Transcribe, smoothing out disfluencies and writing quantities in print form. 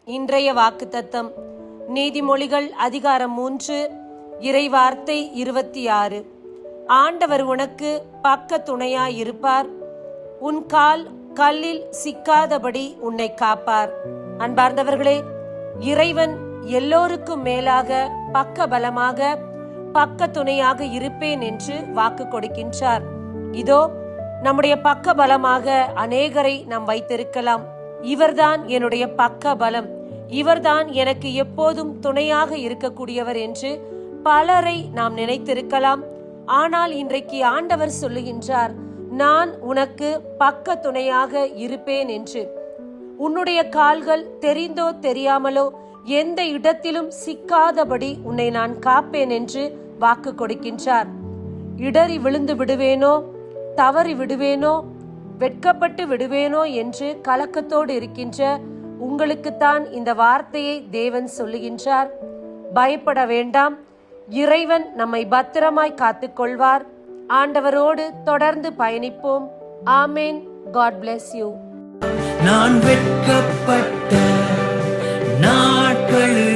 இன்றைய வாக்குத்தத்தம் நீதிமொழிகள் அதிகாரம் 3 இறைவார்த்தை 26. ஆண்டவர் உனக்கு பக்க துணையாயிருப்பார், உன் கால் கல்லில் சிக்காதபடி உன்னை காப்பார். அன்பார்ந்தவர்களே, இறைவன் எல்லோருக்கும் மேலாக பக்க பலமாக பக்க துணையாக இருப்பேன் என்று வாக்கு கொடுக்கின்றார். இதோ நம்முடைய பக்க பலமாக அநேகரை நாம் வைத்திருக்கலாம். இவர்தான் என்னுடைய பக்க பலம், இவர்தான் எனக்கு எப்போதும் துணையாக இருக்கக்கூடியவர் என்று பலரை நாம் நினைத்திருக்கலாம். ஆனால் இன்றைக்கு ஆண்டவர் சொல்லுகின்றார், நான் உனக்கு பக்க துணையாக இருப்பேன் என்று. உன்னுடைய கால்கள் தெரிந்தோ தெரியாமலோ எந்த இடத்திலும் சிக்காதபடி உன்னை நான் காப்பேன் என்று வாக்கு கொடுக்கின்றார். இடறி விழுந்து விடுவேனோ, தவறி விடுவேனோ, வெட்கப்பட்டு விடுவேனோ என்று கலக்கத்தோடு இருக்கின்ற உங்களுக்குத்தான் இந்த வார்த்தையை தேவன் சொல்லுகின்றார். பயப்பட வேண்டாம், இறைவன் நம்மை பத்திரமாய் காத்துக்கொள்வார். ஆண்டவரோடு தொடர்ந்து பயணிப்போம். ஆமேன். God bless you. நான் வெட்கப்பட்ட நாட்களில்